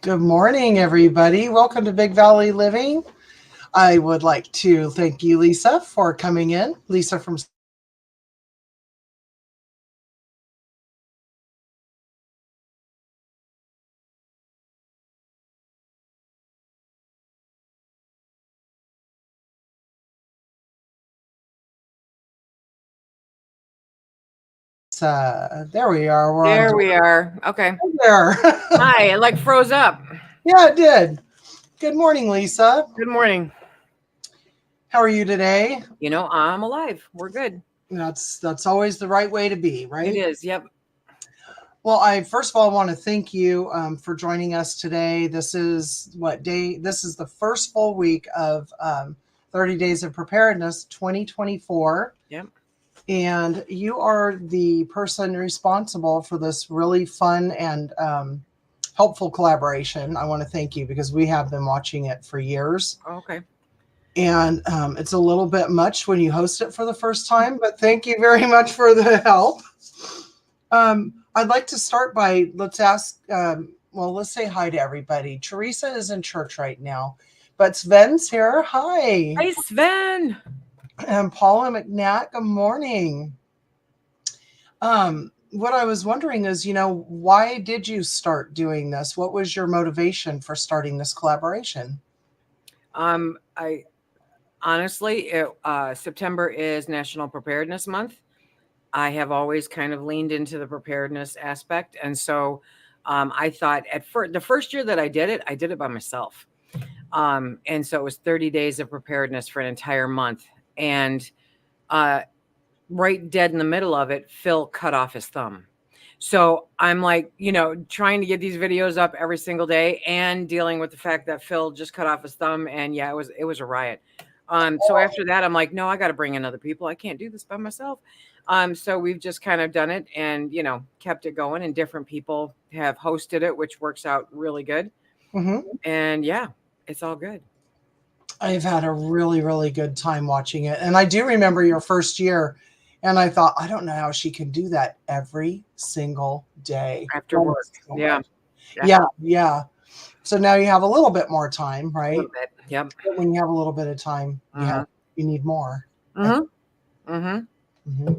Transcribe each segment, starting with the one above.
Good morning, everybody. Welcome to Big Valley Living. I would like to thank you, Lisa, for coming in. Lisa from there we are. We're on There we are. Okay. there. Hi, it like froze up. Yeah, it did. Good morning, Lisa. Good morning. How are you today? I'm alive. We're good. That's always the right way to be, It right? is. Yep. Well, I first of all want to thank you for joining us today. This is what day? This is the first full week of 30 Days of Preparedness 2024. Yep. And you are the person responsible for this really fun and helpful collaboration. I want to thank you because we have been watching it for years. Okay. And it's a little bit much when you host it for the first time, but thank you very much for the help. I'd like to start by let's say hi to everybody. Teresa is in church right now, but Sven's here. Hi. Hey, Sven. And Paula McNatt, good morning. What I was wondering is, why did you start doing this? What was your motivation for starting this collaboration? I honestly, September is National Preparedness Month. I have always kind of leaned into the preparedness aspect, and so I thought the first year that I did it by myself. And so it was 30 days of preparedness for an entire month, and right dead in the middle of it, Phil cut off his thumb. So I'm like, trying to get these videos up every single day and dealing with the fact that Phil just cut off his thumb. And yeah, it was a riot. So after that, I'm like, no, I got to bring in other people. I can't do this by myself. So we've just kind of done it and, kept it going, and different people have hosted it, which works out really good. Mm-hmm. And yeah, it's all good. I've had a really, really good time watching it. And I do remember your first year, and I thought, I don't know how she can do that every single day. After work. So Yeah. Yeah. So now you have a little bit more time, A right? little bit. Yep. But when you have a little bit of time, you need more. Mm-hmm. Mm-hmm. Mm-hmm.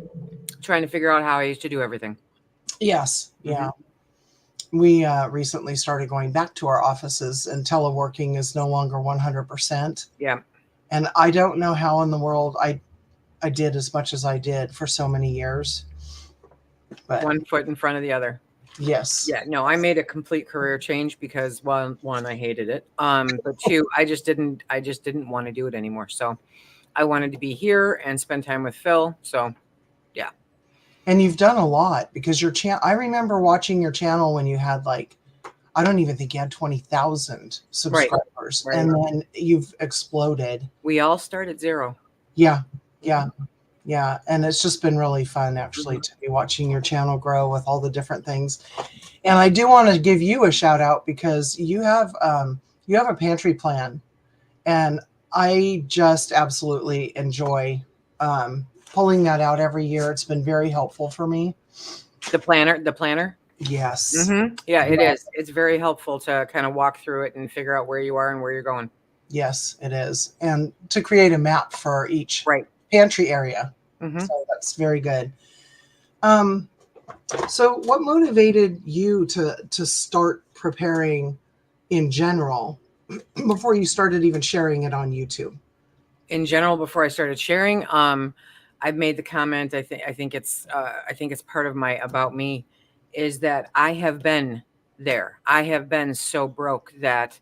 Trying to figure out how I used to do everything. Yes. Yeah. We recently started going back to our offices, and teleworking is no longer 100%. Yeah. And I don't know how in the world I did as much as I did for so many years. But One foot in front of the other. yes. Yeah, no, I made a complete career change because one, I hated it. But two, I just didn't want to do it anymore. So I wanted to be here and spend time with Phil. So yeah. And you've done a lot because your channel, I remember watching your channel when you had I don't even think you had 20,000 subscribers. Right. And then you've exploded. We all start at zero. Yeah. Yeah. And it's just been really fun actually to be watching your channel grow with all the different things. And I do want to give you a shout out because you have a pantry plan, and I just absolutely enjoy pulling that out every year. It's been very helpful for me. The planner. Yes. Mm-hmm. Yeah, it is. It's very helpful to kind of walk through it and figure out where you are and where you're going. Yes, it is. And to create a map for each pantry area. Mm-hmm. So that's very good. So what motivated you to start preparing in general before you started even sharing it on YouTube? In general, before I started sharing, I've made the comment. I think it's part of my about me is that I have been there. I have been so broke that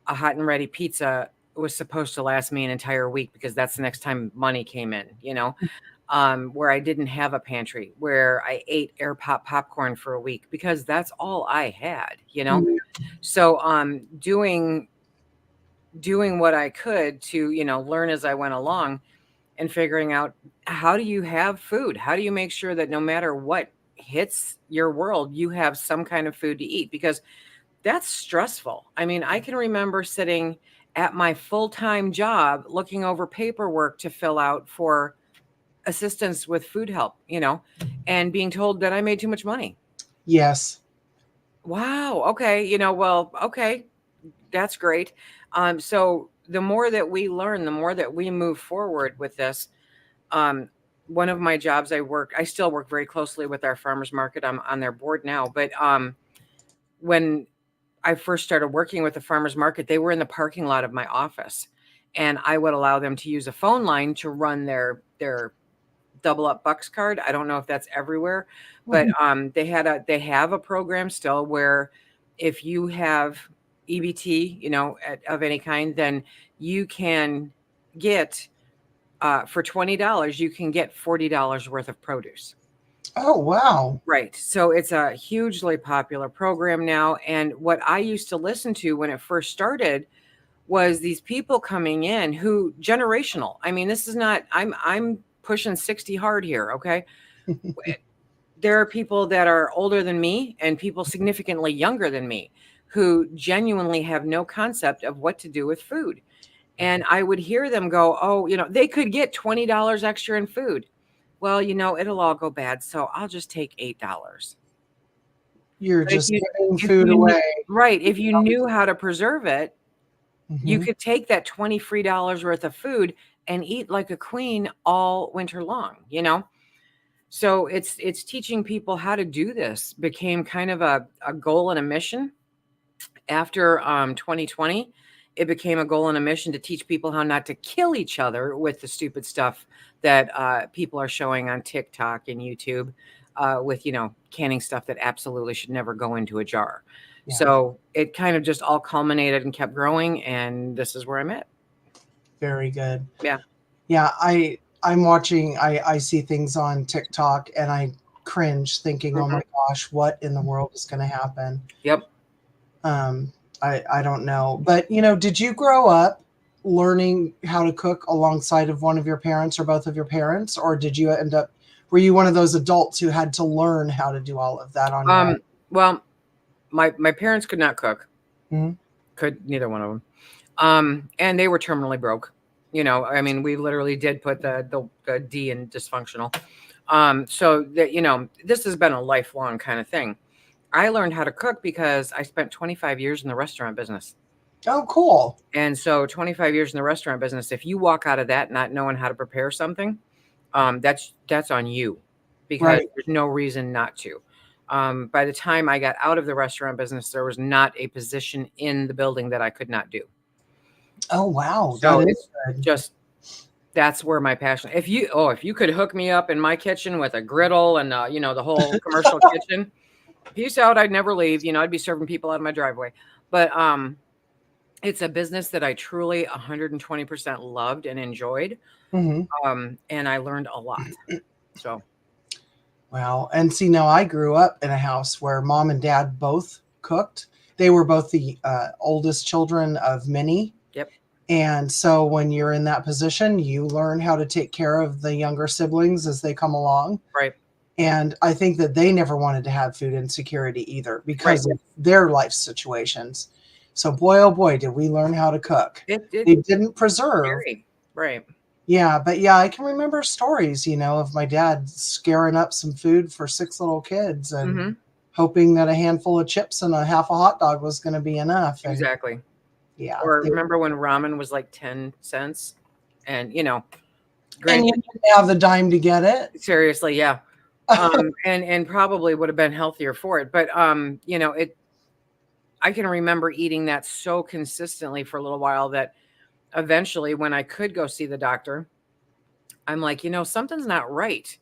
a hot and ready pizza was supposed to last me an entire week because that's the next time money came in, where I didn't have a pantry, where I ate air pop popcorn for a week because that's all I had, Mm-hmm. So doing what I could to, learn as I went along and figuring out how do you have food? How do you make sure that no matter what hits your world, you have some kind of food to eat? Because that's stressful. I mean, I can remember sitting at my full-time job looking over paperwork to fill out for assistance with food help, and being told that I made too much money. Yes. Wow. Okay. Well, okay. That's great. So the more that we learn, the more that we move forward with this. Um, One of my jobs, I still work very closely with our farmers market. I'm on their board now, but when I first started working with the farmers market, they were in the parking lot of my office, and I would allow them to use a phone line to run their double up bucks card. I don't know if that's everywhere, but they have a program still where if you have EBT, of any kind, then you can get for $20, you can get $40 worth of produce. Oh, wow. Right. So it's a hugely popular program now. And what I used to listen to when it first started was these people coming in who generational. I mean, this is not, I'm pushing 60 hard here. Okay. There are people that are older than me and people significantly younger than me who genuinely have no concept of what to do with food. And I would hear them go, oh, they could get $20 extra in food. Well, it'll all go bad. So I'll just take $8. You're But just giving if food you knew, away. right, if you knew how to preserve it, you Hmm. could take that 20 free dollars worth of food and eat like a queen all winter long. So it's teaching people how to do this became kind of a goal and a mission. After 2020, it became a goal and a mission to teach people how not to kill each other with the stupid stuff that people are showing on TikTok and YouTube with, canning stuff that absolutely should never go into a jar. Yeah, So it kind of just all culminated and kept growing. And this is where I'm at. very good. Yeah. Yeah, I'm watching. I see things on TikTok and I cringe, thinking, "Oh Mhm. my gosh, what in the world is going to happen?" Yep. Um, I don't know, but did you grow up learning how to cook alongside of one of your parents or both of your parents, or did you end up? Were you one of those adults who had to learn how to do all of that on your own? Well, my parents could not cook. Mhm. Could neither one of them. And they were terminally broke. I mean, we literally did put the D in dysfunctional. So that this has been a lifelong kind of thing. I learned how to cook because I spent 25 years in the restaurant business. Oh, cool. And so 25 years in the restaurant business, if you walk out of that not knowing how to prepare something, that's on you because Right. there's no reason not to. By the time I got out of the restaurant business, there was not a position in the building that I could not do. Oh, wow. That So is it's good. just that's where my passion. If you could hook me up in my kitchen with a griddle and the whole commercial kitchen, peace out. I'd never leave. I'd be serving people out of my driveway. But it's a business that I truly 120% loved and enjoyed. Hmm. And I learned a lot. So Wow. And see, now I grew up in a house where mom and dad both cooked. They were both the oldest children of many. yep, And so when you're in that position, you learn how to take care of the younger siblings as they come along. right, And I think that they never wanted to have food insecurity either right. because of their life situations. So boy, oh boy, did we learn how to cook. It They didn't preserve. scary. Right. Yeah, but yeah, I can remember stories, of my dad scaring up some food for six little kids and Mm-hmm. hoping that a handful of chips and a half a hot dog was going to be enough. And Exactly. yeah, Or remember when ramen was like 10 cents? And and you granted, didn't have the dime to get it. seriously, yeah. And probably would have been healthier for it. But I can remember eating that so consistently for a little while that eventually when I could go see the doctor, I'm like, something's not right.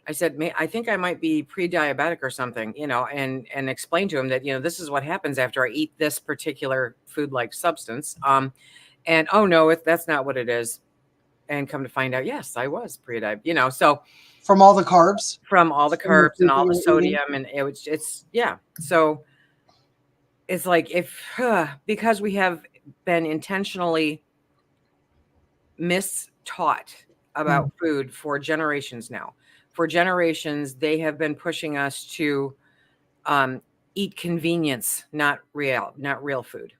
I said, I think I might be pre-diabetic or something, and explain to him that, this is what happens after I eat this particular food-like substance. And oh no, that's not what it is. And come to find out, yes, I was pre-diabetic, so From all the carbs from all the from the carbs and food that all you the were eating. sodium, and it's yeah. So it's like if because we have been intentionally mistaught Mm, about food for generations now. For generations, they have been pushing us to um, eat convenience, not real food.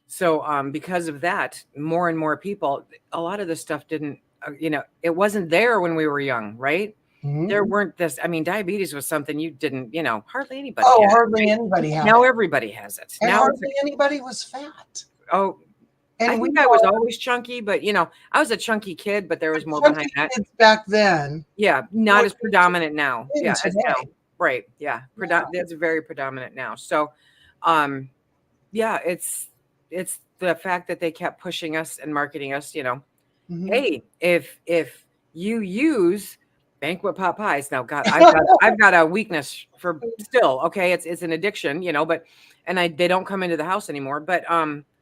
So because of that, more and more people, a lot of this stuff didn't, it wasn't there when we were young, right? There weren't this. I mean, diabetes was something you didn't, hardly anybody Oh, had. hardly anybody had Now it. everybody has it. And Now hardly anybody was fat. oh, I And we think I was were always chunky, but I was a chunky kid, but there was more chunky behind that. kids back then. Yeah, not as predominant now. In Yeah, as now. today. Right. Yeah. Yeah. That's very predominant now. So, um, yeah, it's the fact that they kept pushing us and marketing us, Mhm. hey, if you use banquet pot pies, now God, I've got a weakness for still, okay, it's an addiction, but they don't come into the house anymore. But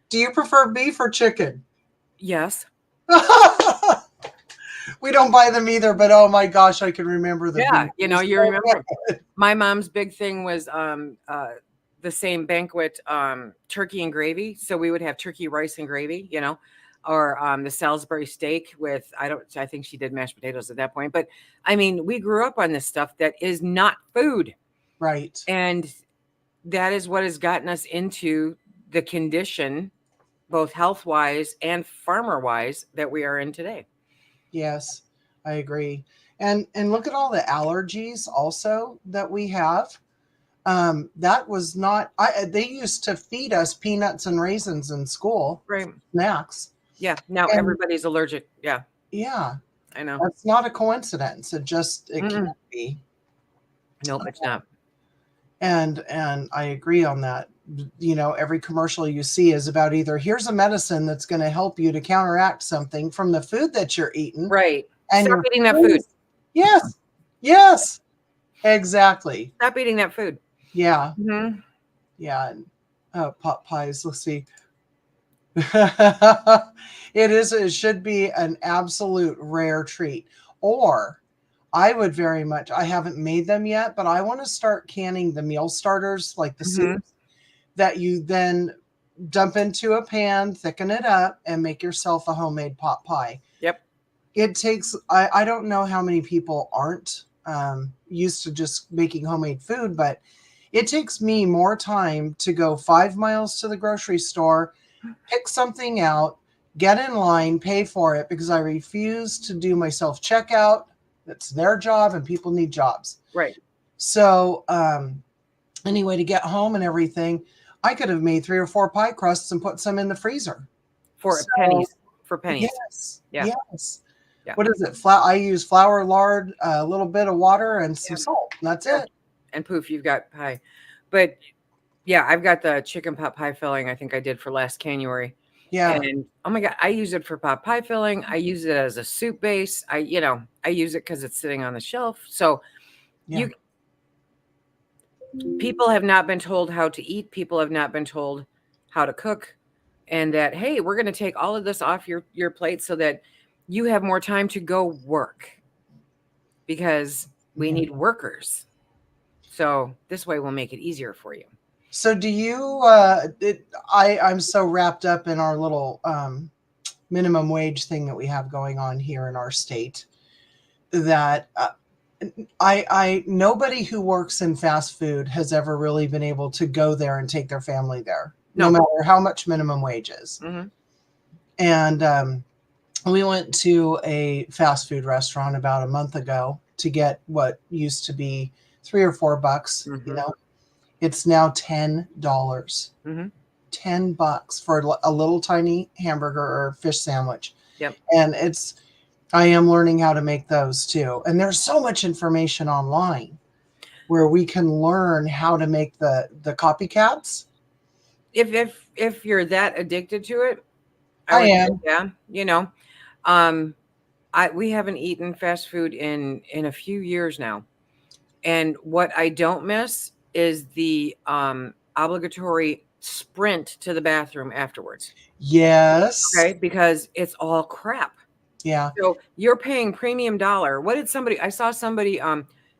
Do you prefer beef or chicken? yes. We don't buy them either, but oh my gosh, I can remember the Yeah, beef. It was you so remember good. my mom's big thing was the same banquet, turkey and gravy. So we would have turkey, rice, and gravy, or the Salisbury steak with I think she did mashed potatoes at that point. But I mean, we grew up on this stuff that is not food. Right. And that is what has gotten us into the condition, both health wise and farmer wise, that we are in today. Yes, I agree. And look at all the allergies also that we have. That was not they used to feed us peanuts and raisins in school, Right. snacks. Yeah. Now And everybody's allergic. Yeah. yeah, I know. that's not a coincidence. It can't be. Nope, it's not. And I agree on that. Every commercial you see is about either here's a medicine that's going to help you to counteract something from the food that you're eating. Right. And Stop your eating that food. Yes. Yes. Exactly. Stop eating that food. Yeah. Mm-hmm. Yeah. Pot pies. Let's see. It should be an absolute rare treat. Or I haven't made them yet, but I want to start canning the meal starters, like the soups that you then dump into a pan, thicken it up, and make yourself a homemade pot pie. Yep. It takes, I don't know how many people aren't used to just making homemade food, but it takes me more time to go 5 miles to the grocery store, pick something out, get in line, pay for it, because I refuse to do my self checkout. That's their job, and people need jobs. Right. So, anyway, to get home and everything, I could have made 3 or 4 pie crusts and put some in the freezer. For pennies. For pennies. Yes. Yeah. Yes. Yeah. What is it? I use flour, lard, a little bit of water, and some salt. And that's it. And poof, you've got pie. But yeah, I've got the chicken pot pie filling I think I did for last January. Yeah. And oh my God, I use it for pot pie filling. I use it as a soup base. I use it because it's sitting on the shelf. So people have not been told how to eat. People have not been told how to cook. And that, hey, we're going to take all of this off your plate so that you have more time to go work, because we need workers. So this way we'll make it easier for you. So do you, I'm so wrapped up in our little minimum wage thing that we have going on here in our state that nobody who works in fast food has ever really been able to go there and take their family there, no matter how much minimum wage is. Mm-hmm. And we went to a fast food restaurant about a month ago to get what used to be $3 or $4. Mm-hmm. It's now $10. $10 for a little tiny hamburger or fish sandwich. Yep. And I am learning how to make those too. And there's so much information online where we can learn how to make the copycats. If you're that addicted to it, I am. Yeah. We haven't eaten fast food in a few years now. And what I don't miss is the obligatory sprint to the bathroom afterwards. Yes. Okay, because it's all crap. Yeah. So you're paying premium dollar. I saw somebody,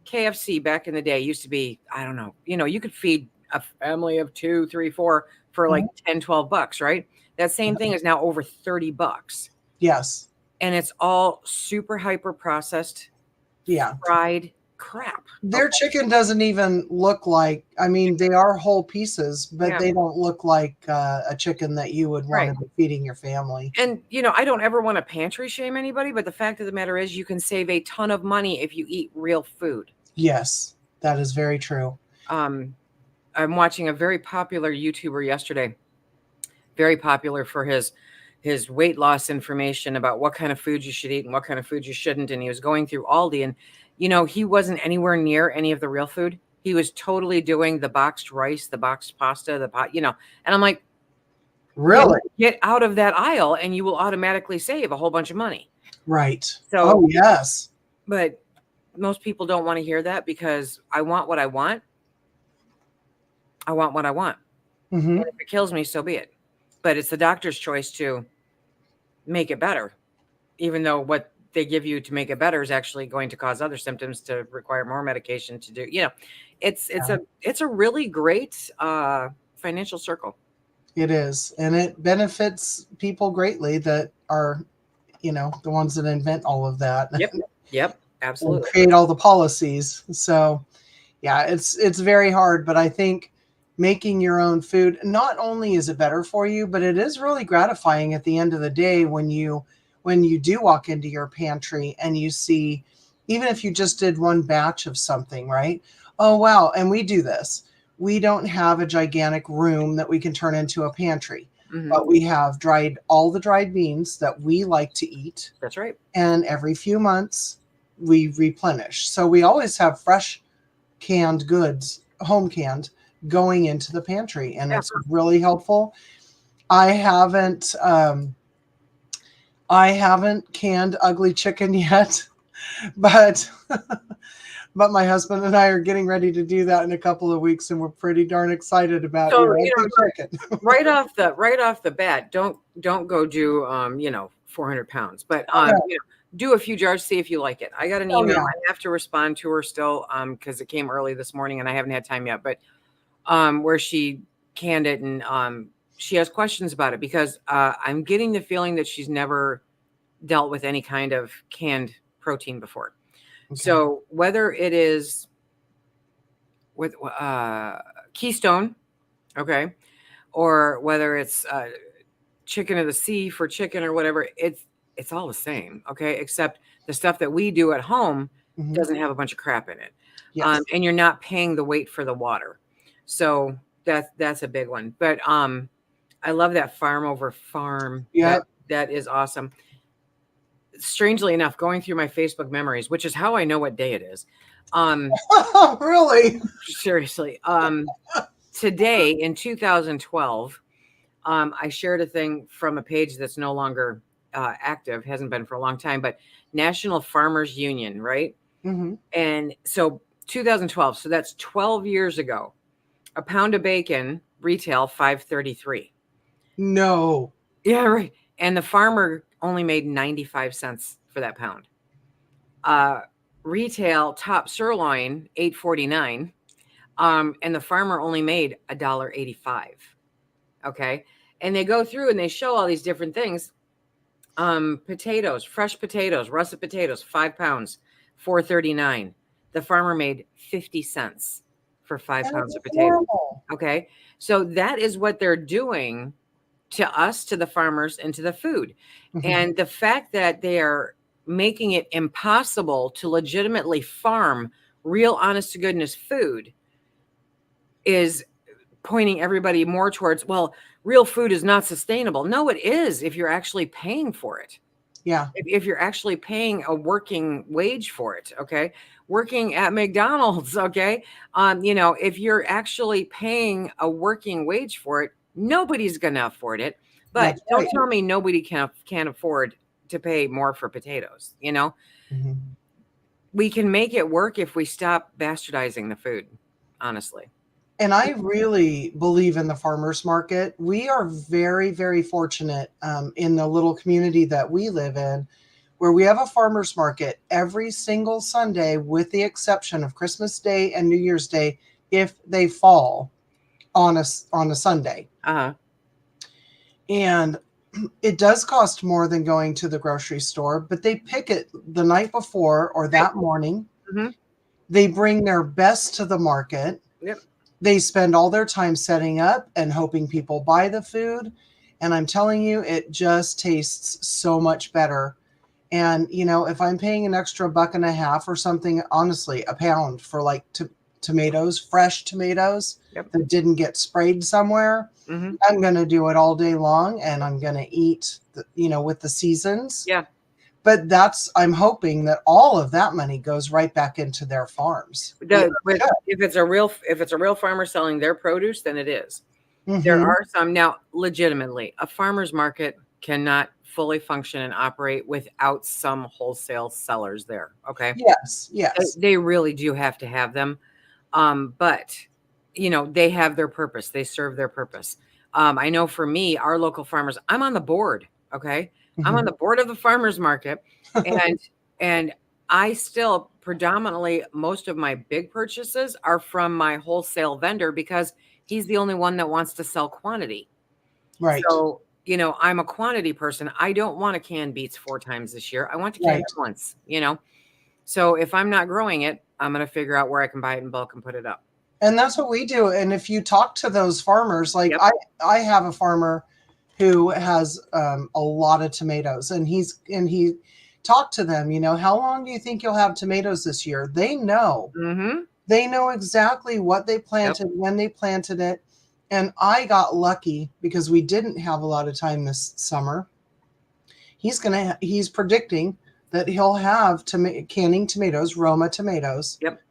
KFC back in the day used to be, I don't know, you could feed a family of 2, 3, 4 for like $10, $12, right? That same thing is now over $30. Yes. And it's all super hyper processed, yeah, fried, crap. Their chicken doesn't even look like, I mean, they are whole pieces, but Yeah. they don't look like a chicken that you would want Right. to be feeding your family. And, you know, I don't ever want to pantry shame anybody, but the fact of the matter is you can save a ton of money if you eat real food. Yes, that is very true. I'm watching a very popular YouTuber yesterday, very popular for his weight loss information about what kind of food you should eat and what kind of food you shouldn't. And he was going through Aldi, and you know, he wasn't anywhere near any of the real food. He was totally doing the boxed rice, the boxed pasta, the pot, you know. And I'm like, Really? get out of that aisle and you will automatically save a whole bunch of money. Right. So, Oh, yes. but most people don't want to hear that because I want what I want. I want what I want. Mm-hmm. And if it kills me, so be it. But it's the doctor's choice to make it better, even though what they give you to make it better is actually going to cause other symptoms to require more medication to do. You know, it's a really great financial circle. It is. And it benefits people greatly that are, you know, the ones that invent all of that. Yep, And absolutely. create all the policies. So, yeah, it's very hard, but I think making your own food, not only is it better for you, but it is really gratifying at the end of the day when you do walk into your pantry and you see, even if you just did one batch of something, right? Oh wow, and we do this. We don't have a gigantic room that we can turn into a pantry, Hmm. but we have all the dried beans that we like to eat, That's right. and every few months we replenish. So we always have fresh canned goods, home canned, going into the pantry, and Yeah. it's really helpful. I haven't I haven't canned ugly chicken yet, but but my husband and I are getting ready to do that in a couple of weeks, and we're pretty darn excited about So, your you ugly know, chicken. right off the bat, don't go do 400 pounds, but Oh no. you know, do a few jars, see if you like it. I got an Oh email. yeah. I have to respond to her still because it came early this morning and I haven't had time yet, but where she canned it, and she has questions about it because I'm getting the feeling that she's never dealt with any kind of canned protein before. Okay. So whether it is with Keystone, okay, or whether it's chicken of the sea for chicken or whatever, it's all the same, okay, except the stuff that we do at home Mhm. doesn't have a bunch of crap in it. Yes. And you're not paying the weight for the water, so that's a big one. But I love that farm over farm. Yep. That is awesome. Strangely enough, going through my Facebook memories, which is how I know what day it is, Really? seriously, today in 2012, I shared a thing from a page that's no longer active, hasn't been for a long time, but National Farmers Union, right? Hmm. And so 2012, so that's 12 years ago. A pound of bacon retail $5.33. No. Yeah, right. And the farmer only made 95 cents for that pound. Retail top sirloin $8.49. And the farmer only made $1.85. Okay. And they go through and they show all these different things. Potatoes, fresh potatoes, russet potatoes, 5 pounds, $4.39. The farmer made 50 cents for 5 That pounds is of potatoes. horrible. Okay. So that is what they're doing to us, to the farmers, and to the food. Mhm. And the fact that they are making it impossible to legitimately farm real, honest to goodness food is pointing everybody more towards, well, real food is not sustainable. No, it is if you're actually paying for it. Yeah. If you're actually paying a working wage for it, okay? Working at McDonald's, okay? If you're actually paying a working wage for it, nobody's going to afford it. But That's don't right. tell me nobody can afford to pay more for potatoes, you know? Mhm. We can make it work if we stop bastardizing the food, honestly. And I really believe in the farmers market. We are very, very fortunate in the little community that we live in, where we have a farmers market every single Sunday, with the exception of Christmas Day and New Year's Day, if they fall on a Sunday. Uh-huh. And it does cost more than going to the grocery store, but they pick it the night before or that morning. Mhm. They bring their best to the market. Yep. They spend all their time setting up and hoping people buy the food. And I'm telling you, it just tastes so much better. And, if I'm paying an extra buck and a half or something, honestly, a pound for like tomatoes, fresh tomatoes Yep. that didn't get sprayed somewhere, Mm-hmm. I'm going to do it all day long and I'm going to eat, with the seasons. Yeah. But I'm hoping that all of that money goes right back into their farms. If it's a real farmer selling their produce, then it is. There Mm-hmm. are some now, legitimately, a farmer's market cannot fully function and operate without some wholesale sellers there. Okay. Yes, yes. They really do have to have them. But they have their purpose. They serve their purpose. I know for me, our local farmers, I'm on the board. Okay. I'm on Mm-hmm. the board of the farmers market, and and I still predominantly, most of my big purchases are from my wholesale vendor because he's the only one that wants to sell quantity. Right, So, I'm a quantity person. I don't want to can beets 4 times this year. I want to can right. them once. So if I'm not growing it, I'm going to figure out where I can buy it in bulk and put it up. And that's what we do. And if you talk to those farmers, like Yep. I have a farmer who has a lot of tomatoes, and he talked to them. How long do you think you'll have tomatoes this year? They know. Mm-hmm. They know exactly what they Yep. planted, when they planted it. And I got lucky because we didn't have a lot of time this summer. He's predicting that he'll have canning tomatoes, Roma tomatoes, Yep.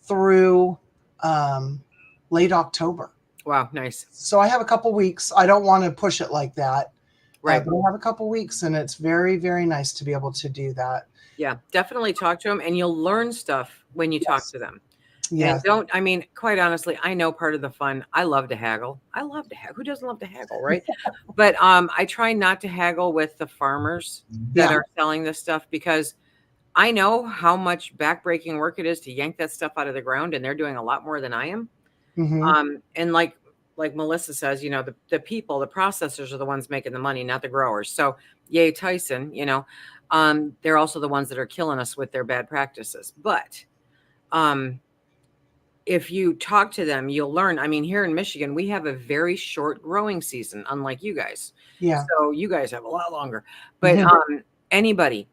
through um, late October. Wow. Nice. So I have a couple weeks. I don't want to push it like that. Right. But I have a couple weeks, and it's very, very nice to be able to do that. Yeah. Definitely talk to them, and you'll learn stuff when you talk Yes. to them. And Yes. quite honestly, I know part of the fun. I love to haggle. I love to haggle. Who doesn't love to haggle, right? But I try not to haggle with the farmers that Yeah. are selling this stuff because I know how much backbreaking work it is to yank that stuff out of the ground, and they're doing a lot more than I am. Hmm. And like Melissa says, the people, the processors are the ones making the money, not the growers. So yay, Tyson, they're also the ones that are killing us with their bad practices. But if you talk to them, you'll learn. I mean, here in Michigan, we have a very short growing season, unlike you guys. Yeah. So you guys have a lot longer. But Mhm. anybody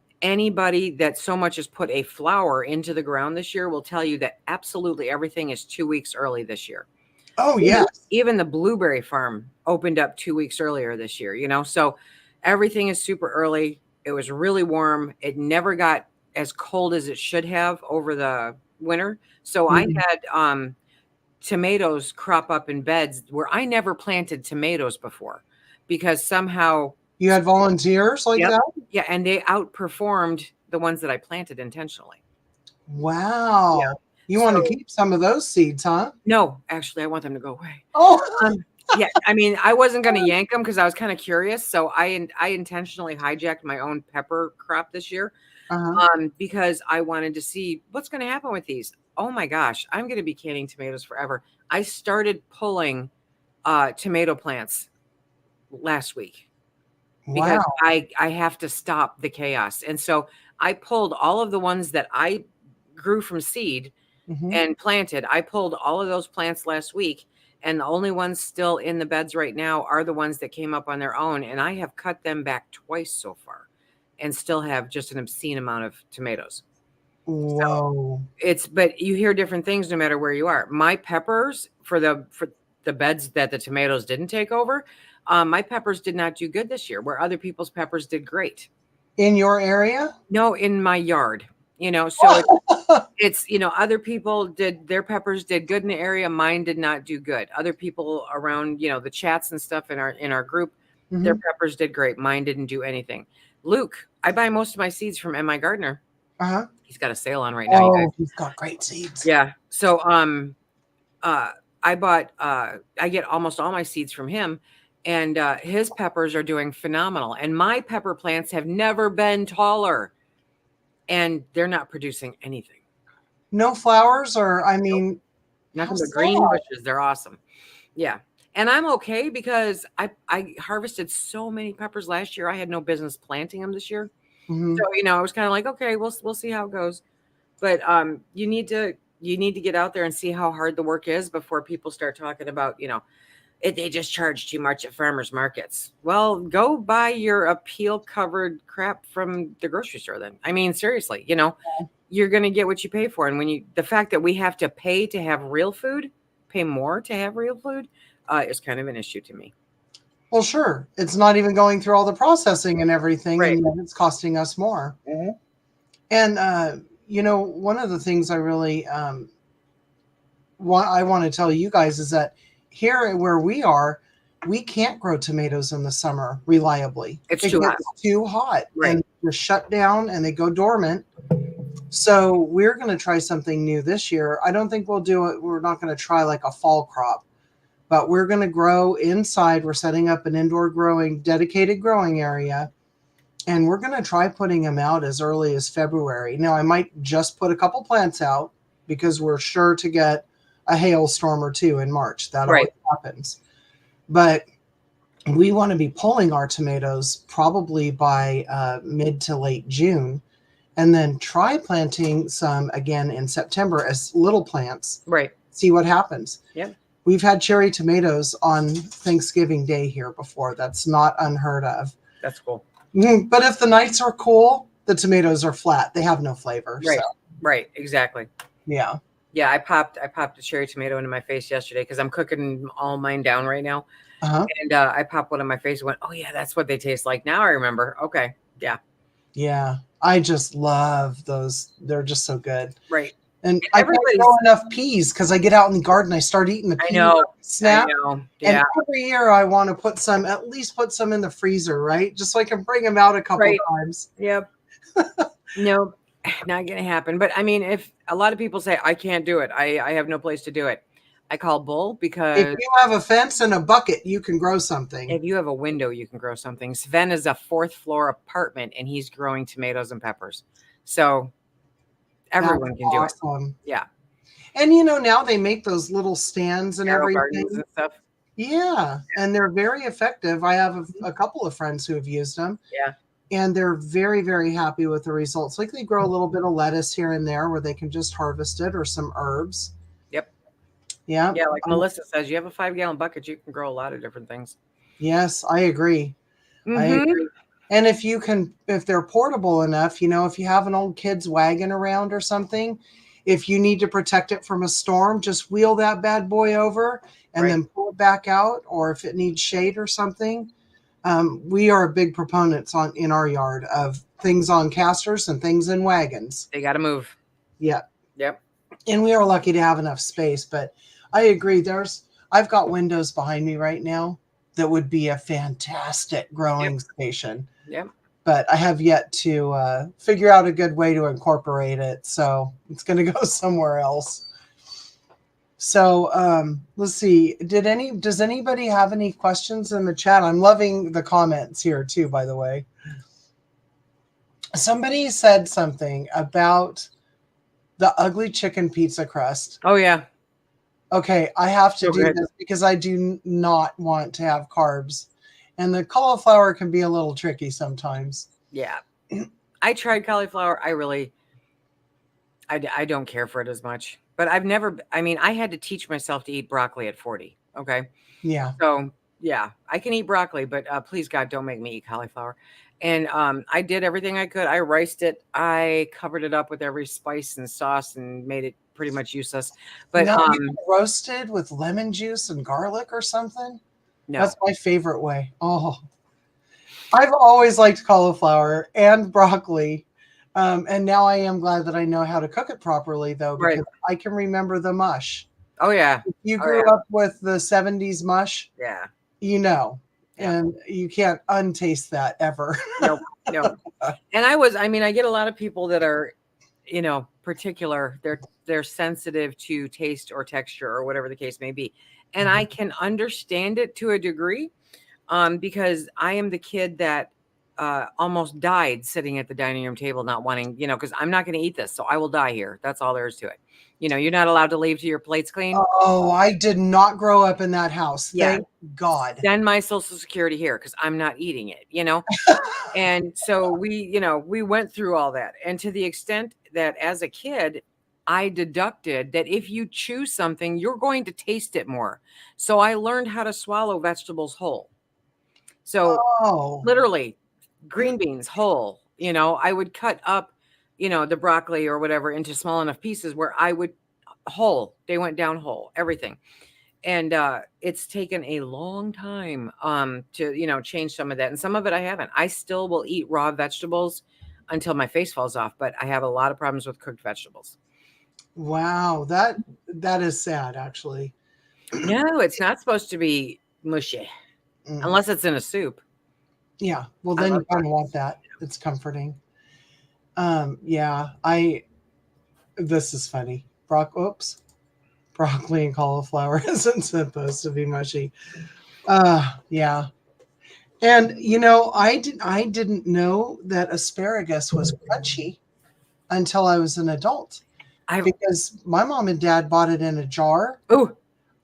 that so much as put a flower into the ground this year will tell you that absolutely everything is 2 weeks early this year. Oh, Even, yes. even the blueberry farm opened up 2 weeks earlier this year, so everything is super early. It was really warm. It never got as cold as it should have over the winter. So I Mhm. had tomatoes crop up in beds where I never planted tomatoes before because somehow, You had volunteers like yep, that? yeah, and they outperformed the ones that I planted intentionally. Yeah. Wow. You want to So keep some of those seeds, huh? no, actually, I want them to go away. Oh, Yeah, I mean, I wasn't going to yank them because I was kind of curious. So I intentionally hijacked my own pepper crop this year, uh-huh. because I wanted to see what's going to happen with these. Oh my gosh, I'm going to be canning tomatoes forever. I started pulling tomato plants last week because Wow. I have to stop the chaos. And so I pulled all of the ones that I grew from seed Hmm. and planted. I pulled all of those plants last week, and the only ones still in the beds right now are the ones that came up on their own. And I have cut them back twice so far and still have just an obscene amount of tomatoes. So Whoa. but you hear different things no matter where you are. My peppers for the beds that the tomatoes didn't take over, my peppers did not do good this year, where other people's peppers did great. In your area? No, in my yard, so it's other people did their peppers did good in the area, mine did not do good. Other people around, the chats and stuff in our group, their Hmm. peppers did great, mine didn't do anything. Luke, I buy most of my seeds from Mi Gardener. Uh-huh. He's got a sale on right now, you guys. Oh, he's got great seeds. Yeah, so uh I get almost all my seeds from him, and his peppers are doing phenomenal, and my pepper plants have never been taller, and they're not producing anything. No flowers, or I Nope. mean, how Nothing but sad. green bushes. They're awesome. Yeah. And I'm okay because I harvested so many peppers last year. I had no business planting them this year. Hmm. So, I was kind of like, okay, we'll see how it goes. But you need to get out there and see how hard the work is before people start talking about, they just charge too much at farmers markets. Well, go buy your appeal covered crap from the grocery store then. I mean, seriously, you're going to get what you pay for. And the fact that we have to pay to have real food, pay more to have real food, is kind of an issue to me. Well, sure. It's not even going through all the processing and everything, Right. and yet it's costing us more. Mm-hmm. And, one of the things I really I want to tell you guys is that here where we are, we can't grow tomatoes in the summer reliably. It's It too hot. gets too hot, Right. and they're shut down and they go dormant. So we're going to try something new this year. I don't think we'll do it. We're not going to try like a fall crop, but we're going to grow inside. We're setting up an indoor dedicated growing area, and we're going to try putting them out as early as February. Now, I might just put a couple plants out because we're sure to get a hailstorm or two in March. That always happens. But we want to be pulling our tomatoes probably by mid to late June, and then try planting some again in September as little plants. Right. See what happens. Yep. We've had cherry tomatoes on Thanksgiving Day here before. That's not unheard of. That's cool. But if the nights are cool, the tomatoes are flat. They have no flavor. Right. So. Right. Exactly. Yeah. Yeah. I popped a cherry tomato into my face yesterday because I'm cooking all mine down right now. Uh-huh. And I popped one in my face and went, oh yeah, that's what they taste like. Now I remember. Okay. Yeah. Yeah. I just love those. They're just so good. Right. And I can't grow enough peas because I get out in the garden. I start eating the peas. I know. Snap. I know. Yeah. And every year I want to at least put some in the freezer, right? Just so I can bring them out a couple times. Yep. No, not going to happen. But I mean, if a lot of people say, I can't do it, I have no place to do it, I call bull, because if you have a fence and a bucket, you can grow something. If you have a window, you can grow something. Sven is a 4th floor apartment and he's growing tomatoes and peppers. So everyone can do it. Yeah. And now they make those little stands and everything. And stuff. Yeah. And they're very effective. I have a couple of friends who have used them. Yeah. And they're very, very happy with the results. Like they grow a little bit of lettuce here and there where they can just harvest it, or some herbs. Yep. Yeah. Yeah. Like Melissa says, you have a 5-gallon bucket, you can grow a lot of different things. Yes, I agree. Mm-hmm. I agree. And if they're portable enough, if you have an old kid's wagon around or something, if you need to protect it from a storm, just wheel that bad boy over and then pull it back out. Or if it needs shade or something, we are big proponents in our yard of things on casters and things in wagons. They got to move. Yeah. Yep. And we are lucky to have enough space. But I agree. I've got windows behind me right now that would be a fantastic growing station. Yep. But I have yet to figure out a good way to incorporate it. So it's going to go somewhere else. So let's see. Does anybody have any questions in the chat? I'm loving the comments here too, by the way. Somebody said something about the ugly chicken pizza crust. Oh, yeah. Okay, I have to do this because I do not want to have carbs. And the cauliflower can be a little tricky sometimes. Yeah. I tried cauliflower. I don't care for it as much. But I had to teach myself to eat broccoli at 40. Okay. Yeah. So, yeah, I can eat broccoli, but please, God, don't make me eat cauliflower. And I did everything I could. I riced it. I covered it up with every spice and sauce and made it pretty much useless. But roasted with lemon juice and garlic or something? No. That's my favorite way. Oh, I've always liked cauliflower and broccoli. And now I am glad that I know how to cook it properly, though, because I can remember the mush. Oh, yeah. If you grew up with the 70s mush, and you can't untaste that ever. No. And I get a lot of people that are, particular. They're sensitive to taste or texture or whatever the case may be. And I can understand it to a degree, because I am the kid that almost died sitting at the dining room table, not wanting, because I'm not going to eat this, so I will die here. That's all there is to it. You're not allowed to leave till your plate's clean. Oh, I did not grow up in that house. Yeah. Thank God. Send my social security here because I'm not eating it, And so we went through all that. And to the extent that as a kid, I deducted that if you chew something, you're going to taste it more. So I learned how to swallow vegetables whole. So Oh, literally green beans whole, I would cut up, the broccoli or whatever into small enough pieces where I would whole, they went down whole, everything. And it's taken a long time to change some of that, and some of it I haven't. I still will eat raw vegetables until my face falls off, but I have a lot of problems with cooked vegetables. wow. That is sad, actually. No, it's not supposed to be mushy unless it's in a soup. Yeah. Well, I then love you kind of want that. It's comforting. Yeah. This is funny. Broccoli and cauliflower isn't supposed to be mushy. Yeah. And I didn't know that asparagus was crunchy until I was an adult, because my mom and dad bought it in a jar. Oh,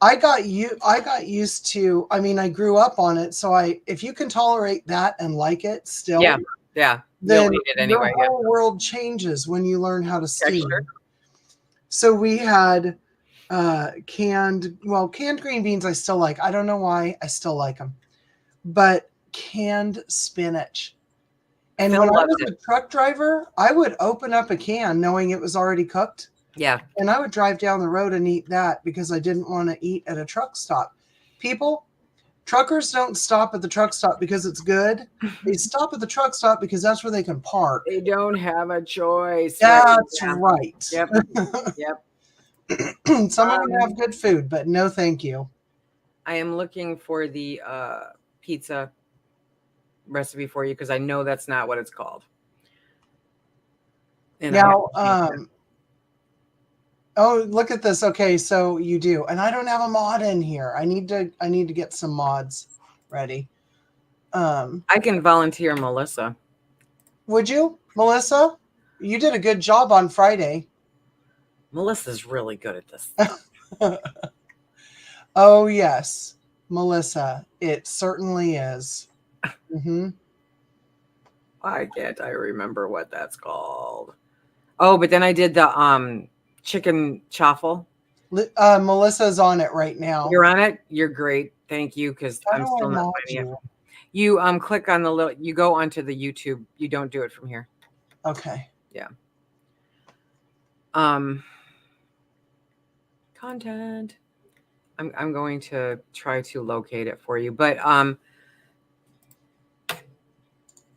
I got used to, I mean, I grew up on it, so if you can tolerate that and like it still, yeah, then eat it anyway. your whole world changes when you learn how to steam. Texture. So we had canned green beans I still like. I don't know why, I still like them. But canned spinach. And Phil when I loves was a truck driver, I would open up a can knowing it was already cooked. Yeah. And I would drive down the road and eat that because I didn't want to eat at a truck stop. Truckers don't stop at the truck stop because it's good. They stop at the truck stop because that's where they can park. They don't have a choice. That's right. Yep. Yep. Some of them have good food, but no thank you. I am looking for the pizza recipe for you because I know that's not what it's called. And now, oh, look at this. Okay, so you do, and I don't have a mod in here. I need to get some mods ready. I can volunteer Melissa. Would you, Melissa? You did a good job on Friday. Melissa's really good at this. Oh yes, Melissa. It certainly is. Mm-hmm. Why can't I remember what that's called? Oh, but then I did the chicken chaffle. Melissa's on it right now. You're on it? You're great. Thank you, because I'm still not finding it. You click on the little, you go onto the YouTube. You don't do it from here. Okay. Yeah. Content. I'm going to try to locate it for you, but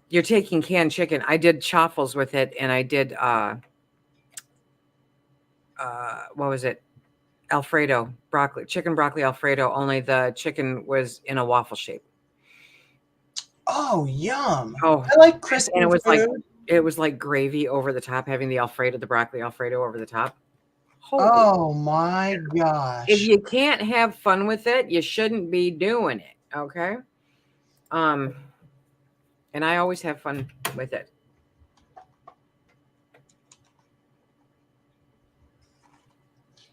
you're taking canned chicken. I did chaffles with it, and I did what was it? Alfredo chicken broccoli Alfredo. Only the chicken was in a waffle shape. Oh, yum! Oh, I like crispy and it was like gravy over the top, having the broccoli Alfredo over the top. Holy. Oh my gosh! If you can't have fun with it, you shouldn't be doing it. Okay. And I always have fun with it.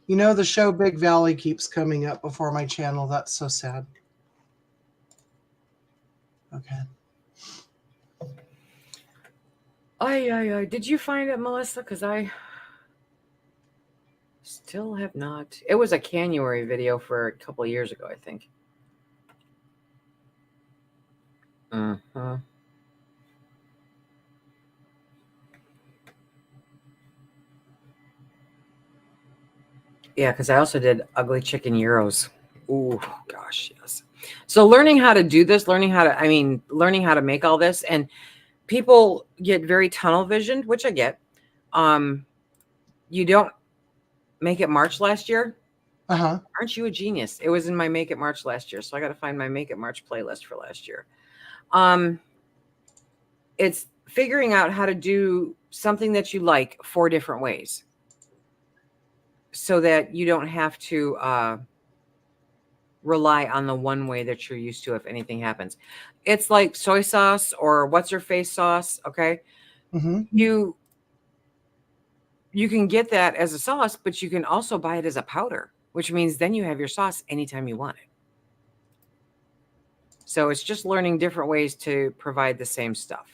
The show Big Valley keeps coming up before my channel. That's so sad. Okay. Did you find it, Melissa? Because I still have not. It was a January video for a couple of years ago, I think. Yeah, because I also did ugly chicken gyros. Ooh, gosh, yes. So learning how to do this, learning how to make all this, and people get very tunnel visioned, which I get. You don't make it March last year. Aren't you a genius? It was in my Make It March last year, so I got to find my Make It March playlist for last year. It's figuring out how to do something that you like 4 different ways, so that you don't have to rely on the one way that you're used to if anything happens. It's like soy sauce or what's her face sauce, okay? Mm-hmm. You can get that as a sauce, but you can also buy it as a powder, which means then you have your sauce anytime you want it. So it's just learning different ways to provide the same stuff.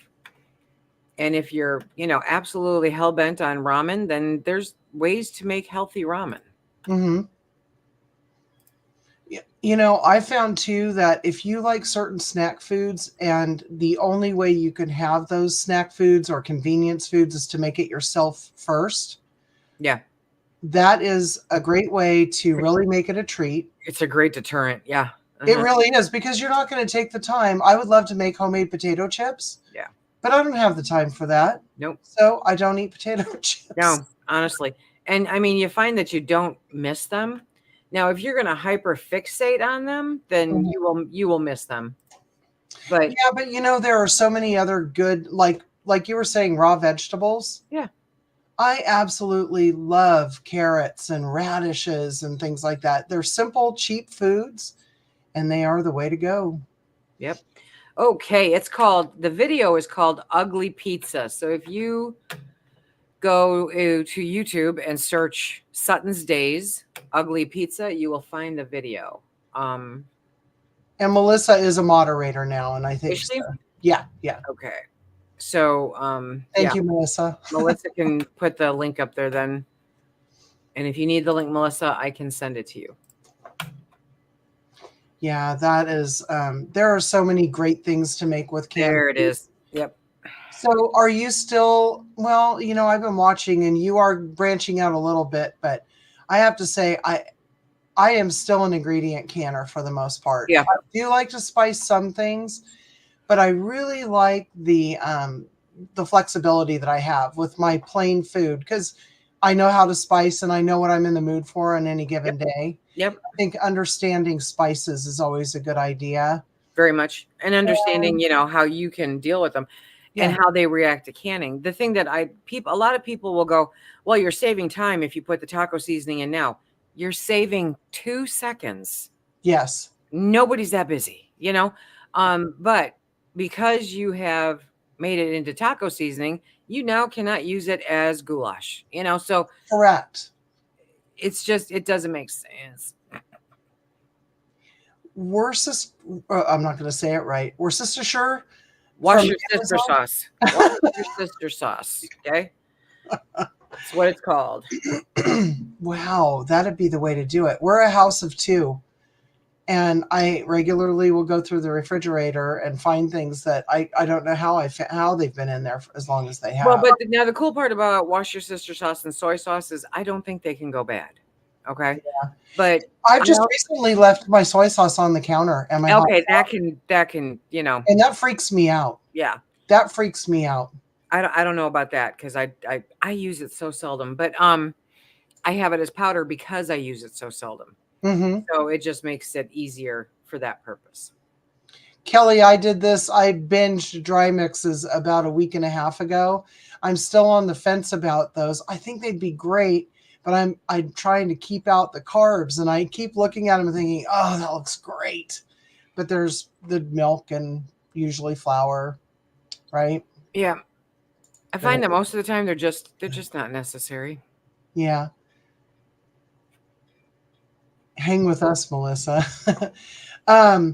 And if you're, absolutely hell bent on ramen, then there's ways to make healthy ramen. Mm-hmm. I found too that if you like certain snack foods and the only way you can have those snack foods or convenience foods is to make it yourself first, Yeah. that is a great way to really make it a treat. It's a great deterrent. Yeah. It really is, because you're not going to take the time. I would love to make homemade potato chips. Yeah. But I don't have the time for that. Nope. So I don't eat potato chips. No, honestly. And I mean, you find that you don't miss them. Now, if you're going to hyper fixate on them, then you will miss them. But yeah, but there are so many other good, like you were saying, raw vegetables. Yeah. I absolutely love carrots and radishes and things like that. They're simple, cheap foods, and they are the way to go. Yep. Okay, the video is called Ugly Pizza. So if you go to YouTube and search Sutton's Days Ugly Pizza, you will find the video. And Melissa is a moderator now, and I think so. Yeah. Okay. So thank you, Melissa. Melissa can put the link up there then. And if you need the link, Melissa, I can send it to you. Yeah, that is there are so many great things to make with canned There it is. Yep. So are you still, well, I've been watching and you are branching out a little bit, but I have to say I am still an ingredient canner for the most part. Yeah. I do like to spice some things, but I really like the flexibility that I have with my plain food, because I know how to spice and I know what I'm in the mood for on any given day. Yep. I think understanding spices is always a good idea. Very much. And understanding, how you can deal with them and how they react to canning. The thing that a lot of people will go, well, you're saving time if you put the taco seasoning in now. You're saving 2 seconds. Yes. Nobody's that busy, but because you have made it into taco seasoning, you now cannot use it as goulash, so correct. It's just, it doesn't make sense. I'm not going to say it right. Worcestershire. Wash your sister sauce. Wash your sister sauce. Okay. That's what it's called. Wow. That'd be the way to do it. We're a house of 2. And I regularly will go through the refrigerator and find things that I don't know how they've been in there for as long as they have. Well, but now the cool part about wash your sister sauce and soy sauce is I don't think they can go bad. Okay. Yeah. But I've just recently left my soy sauce on the counter and my that can and that freaks me out. Yeah. That freaks me out. I don't know about that because I use it so seldom, but I have it as powder because I use it so seldom. Mm-hmm. So it just makes it easier for that purpose. Kelly, I did this. I binged dry mixes about a week and a half ago. I'm still on the fence about those. I think they'd be great, but I'm trying to keep out the carbs, and I keep looking at them and thinking, oh, that looks great. But there's the milk and usually flour, right? Yeah. I find that most of the time they're just not necessary. Yeah. Hang with us, Melissa. I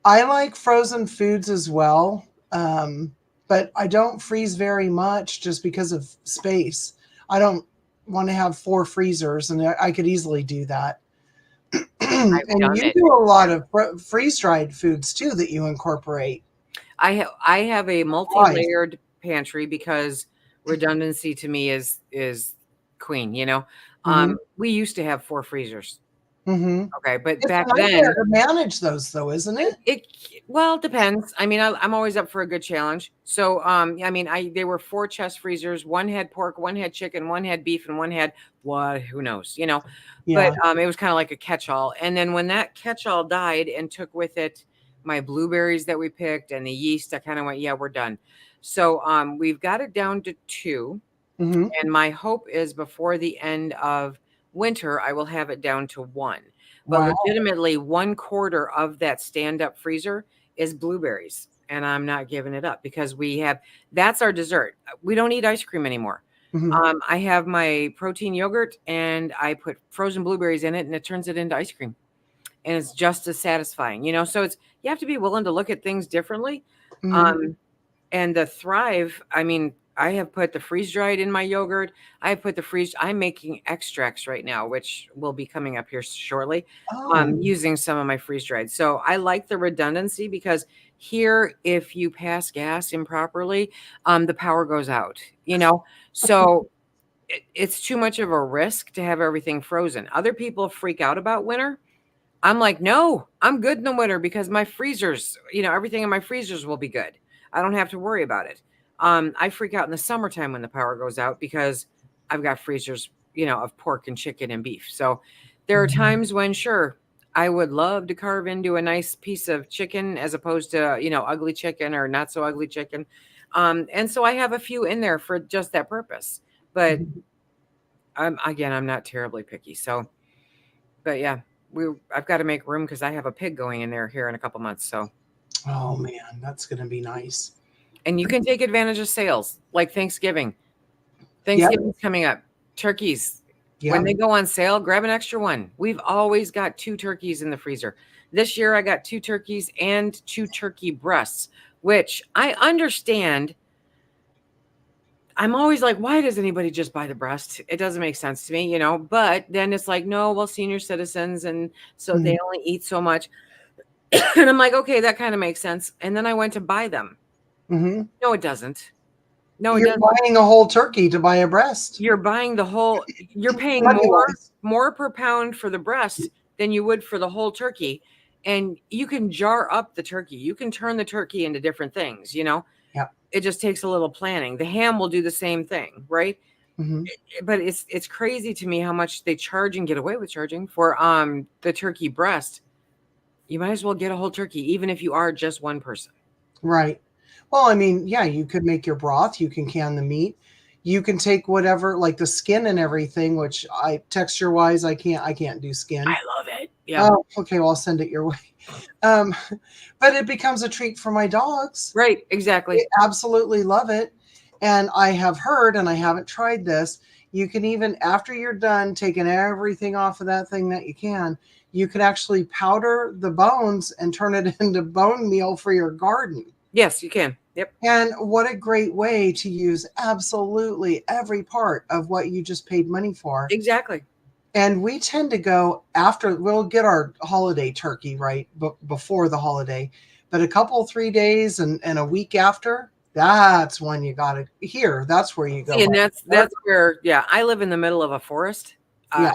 like frozen foods as well, but I don't freeze very much just because of space. I don't want to have 4 freezers, and I could easily do that. And you do a lot of freeze-dried foods too that you incorporate. I have a multi-layered pantry because redundancy to me is queen. We used to have 4 freezers. Mm-hmm. Okay, but it's back then to manage those, though, isn't it? It depends. I mean, I'm always up for a good challenge. So, they were 4 chest freezers. One had pork, one had chicken, one had beef, and one had what? Who knows? Yeah. But it was kind of like a catch-all. And then when that catch-all died and took with it my blueberries that we picked and the yeast, I kind of went, yeah, we're done. So, we've got it down to 2, and my hope is before the end of winter, I will have it down to 1. But Wow. legitimately, 1/4 of that stand-up freezer is blueberries, and I'm not giving it up because that's our dessert. We don't eat ice cream anymore. Mhm. I have my protein yogurt, and I put frozen blueberries in it, and it turns it into ice cream, and it's just as satisfying, So you have to be willing to look at things differently. Mhm. Um, and the Thrive, I mean, I have put the freeze dried in my yogurt. I'm making extracts right now, which will be coming up here shortly, Oh. using some of my freeze dried. So I like the redundancy because here, if you pass gas improperly, the power goes out, So it's too much of a risk to have everything frozen. Other people freak out about winter. I'm like, no, I'm good in the winter because my freezers, everything in my freezers will be good. I don't have to worry about it. I freak out in the summertime when the power goes out because I've got freezers, of pork and chicken and beef. So there are Mhm. times when, sure, I would love to carve into a nice piece of chicken as opposed to, ugly chicken or not so ugly chicken. And so I have a few in there for just that purpose. But Mhm. I'm not terribly picky. So, but yeah, I've got to make room because I have a pig going in there here in a couple months. So, Oh man, that's gonna be nice. and you can take advantage of sales like Thanksgiving. Yep. Thanksgiving's coming up. Turkeys, when Yep. they go on sale, grab an extra one. We've always got 2 turkeys in the freezer. This year, I got 2 turkeys and 2 turkey breasts, which I understand. I'm always like, why does anybody just buy the breast? It doesn't make sense to me, But then it's like, no, well, senior citizens, and so they Mhm. only eat so much. And I'm like, okay, that kind of makes sense. And then I went to buy them. Mhm. No, it doesn't. No, it You're doesn't. buying a whole turkey to buy a breast. You're paying Money more wise. more per pound for the breast than you would for the whole turkey. And you can jar up the turkey. You can turn the turkey into different things. Yep. It just takes a little planning. The ham will do the same thing, right? Mhm. But it's crazy to me how much they charge and get away with charging for the turkey breast. You might as well get a whole turkey, even if you are just one person. Right. Well, I mean, yeah, you could make your broth, you can can the meat. You can take whatever, like the skin and everything, which texture wise, I can't do I skin. love it. Yeah. Oh, okay, well, I'll send it your way. Um, but it becomes a treat for my dogs. Right. They Exactly. absolutely love it. And I have heard, and I haven't tried this, you can even, after you're done taking everything off of that thing that you can actually powder the bones and turn it into bone meal for your garden. Yes, you can. Yep. And what a great way to use absolutely every part of what you just paid money for. Exactly. And we tend to go after, we'll get our holiday turkey, right? Before the holiday. But a couple, 3 days and a week after, that's when you got to here. That's where you go See, buy and pork. that's where, yeah, I live in the middle of a forest. Yeah.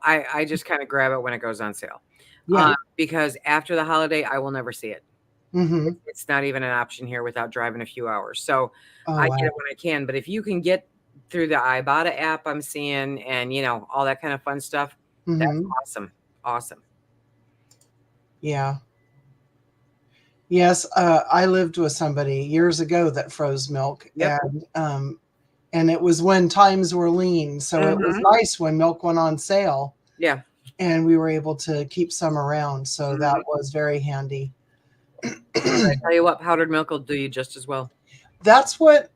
I just kind of grab it when it goes on sale. Yeah. Because after the holiday, I will never see it. Mm-hmm. It's not even an option here without driving a few hours. So Oh, I get it wow. when I can. But if you can get through the Ibotta app I'm seeing and, all that kind of fun stuff, that's Mm-hmm. awesome. Awesome. Yeah. Yes. I lived with somebody years ago that froze milk, Yep. and it was when times were lean. So it was Hmm. nice when milk went on sale Yeah. and we were able to keep some around. So that Hmm. was very handy. I tell you what, powdered milk will do you just as well. That's what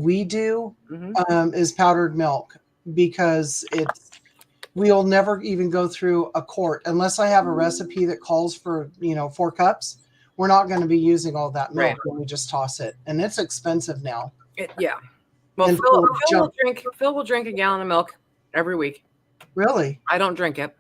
we do, Hmm. is powdered milk, because we'll never even go through a quart unless I have a recipe that calls for 4 cups. We're not going to be using all that Right. milk when we just toss it, and it's expensive now. Yeah. Well, And full of junk. Phil will drink a gallon of milk every week. Really? I don't drink it.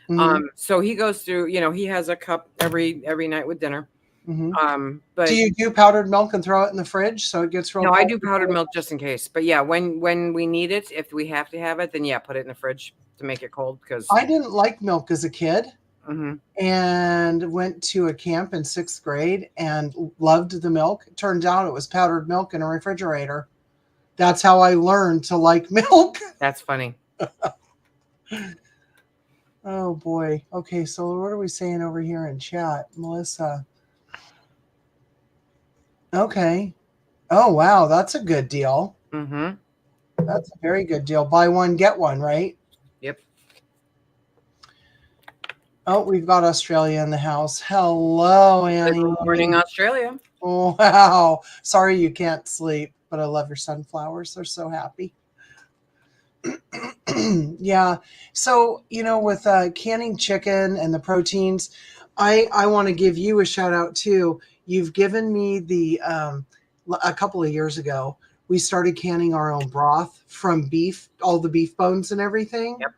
Hmm. So he goes through, he has a cup every night with dinner. Hmm. Do But you do powdered milk and throw it in the fridge so it gets real no, I cold do powdered before? milk just in case. But yeah, when we need it, if we have to have it, then yeah, put it in the fridge to make it cold because I didn't like milk as a kid hmm and went to a camp in 6th grade and loved the milk. It turns out it was powdered milk in a refrigerator. That's how I learned to like milk. that's funny. Oh boy. Okay, so what are we saying over here in chat, Melissa? Okay. Oh wow, that's a good deal. Hmm. That's a very good deal. Buy one, get one, right? Yep. Oh, we've got Australia in the house. Hello, Good Annie. morning, Australia. Oh, wow. Sorry you can't sleep, but I love your sunflowers. They're so happy. Yeah. So, with canning chicken and the proteins, I want to give you a shout out too. You've given me a couple of years ago, we started canning our own broth from beef, all the beef bones and everything. Yep.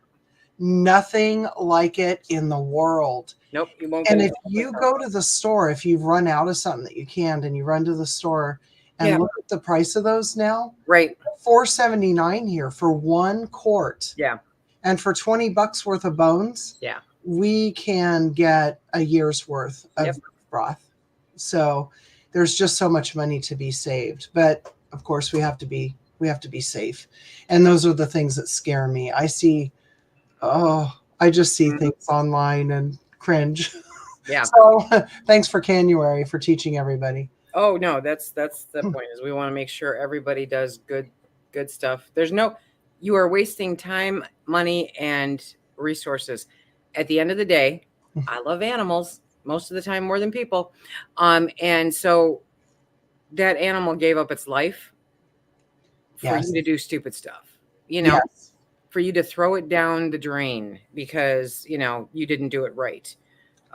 Nothing like it in the world. Nope, you won't get And a if chocolate you broth. go to the store, if you've run out of something that you canned and you run to the store and Yeah, look at the price of those now, right. $4.79 here for 1 quart. Yeah, And for $20 worth of bones, yeah. we can get a year's worth Yep. of broth. So there's just so much money to be saved. But of course we have to be safe. And those are the things that scare me. I just see Mhm. things online and cringe. Yeah. So thanks for Canuary for teaching everybody. Oh no, that's the point is we want to make sure everybody does good stuff. You are wasting time, money, and resources. At the end of the day, I love animals most of the time more than people. And so that animal gave up its life for Yes. you to do stupid stuff, Yes. for you to throw it down the drain because, you didn't do it right.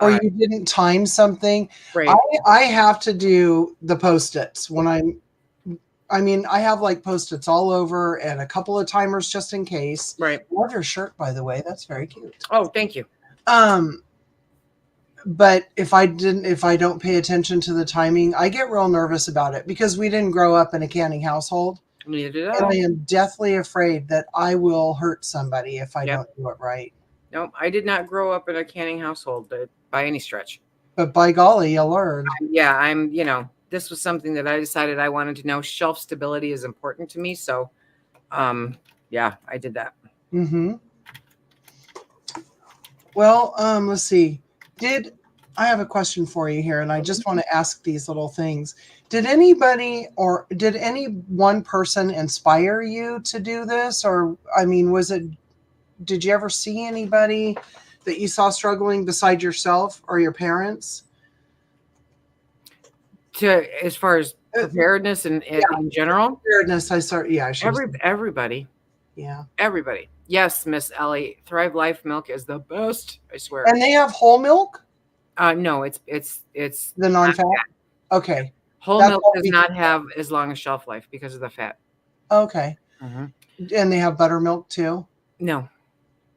Or Uh, you didn't time something. I right, I have to do the post-its when I have like post-its all over and a couple of timers just in case. right. Love your shirt, by the way. That's very cute. Oh, thank you. Um, but if I don't pay attention to the timing, I get real nervous about it because we didn't grow up in a canning household. Neither did And I. I am deathly afraid that I will hurt somebody if I Yep. don't do it right. No, I did not grow up in a canning household by any stretch. But by golly, you learned. Yeah, this was something that I decided I wanted to know. Shelf stability is important to me. So, yeah, I did that. Mm-hmm. Well, let's see. I have a question for you here, and I just want to ask these little things. Did any one person inspire you to do this? Or, did you ever see anybody that you saw struggling beside yourself or your parents? As far as preparedness and in general, Preparedness, I should have said, everybody, yeah. everybody. Yes, Miss Ellie, Thrive Life milk is the best. I swear. And they have whole milk, No, it's the non-fat? Okay. whole That's milk what does we not have as long a shelf life because of the fat. Okay. Mm-hmm. And they have buttermilk too? No,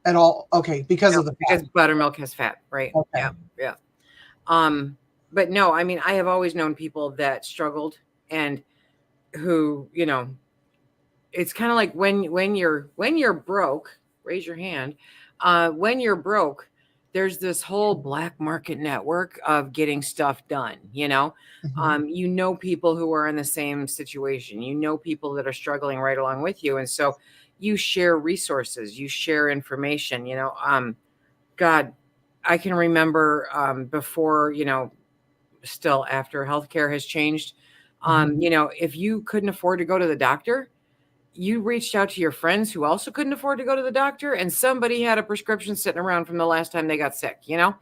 At all? Okay, because no, of the fat. because buttermilk has fat, right? Okay. Yeah, yeah. But no, I have always known people that struggled and who, it's kind of like when you're broke, raise your hand. When you're broke, there's this whole black market network of getting stuff done, people who are in the same situation, people that are struggling right along with you. And so you share resources, you share information, God, I can remember before, still after healthcare has changed. If you couldn't afford to go to the doctor, you reached out to your friends who also couldn't afford to go to the doctor, and somebody had a prescription sitting around from the last time they got sick, Yeah.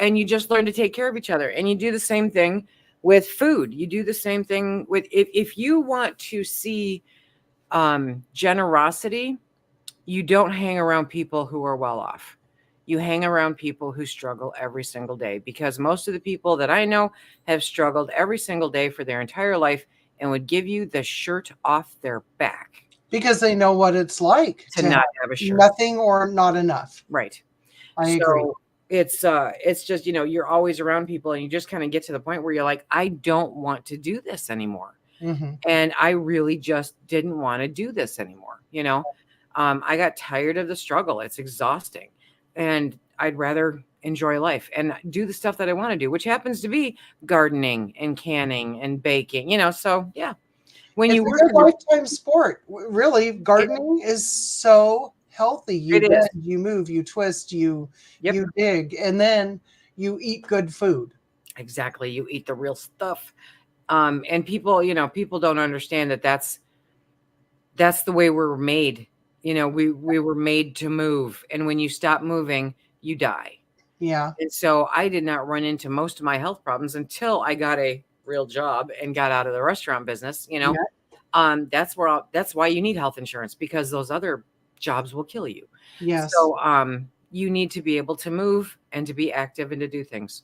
and you just learn to take care of each other. And you do the same thing with food. You do the same thing with, if you want to see generosity, you don't hang around people who are well off. You hang around people who struggle every single day, because most of the people that I know have struggled every single day for their entire life and would give you the shirt off their back Because they know what it's like to to not have have a shirt. nothing or not enough. Right. I agree. So it's just, you're always around people and you just kind of get to the point where you're like, I don't want to do this anymore. Mm-hmm. And I really just didn't want to do this anymore. I got tired of the struggle. It's exhausting. And I'd rather enjoy life and do the stuff that I want to do, which happens to be gardening and canning and baking, so yeah. When It's you a work good in the, lifetime sport. Really, gardening is so healthy. You it is. bend, you move, you twist, you Yep. dig, and then you eat good food. Exactly. You eat the real stuff. And people don't understand that that's the way we're made. We were made to move. And when you stop moving, you die. Yeah. And so I did not run into most of my health problems until I got a real job and got out of the restaurant business, Yeah. that's why you need health insurance, because those other jobs will kill you. Yes. So you need to be able to move and to be active and to do things.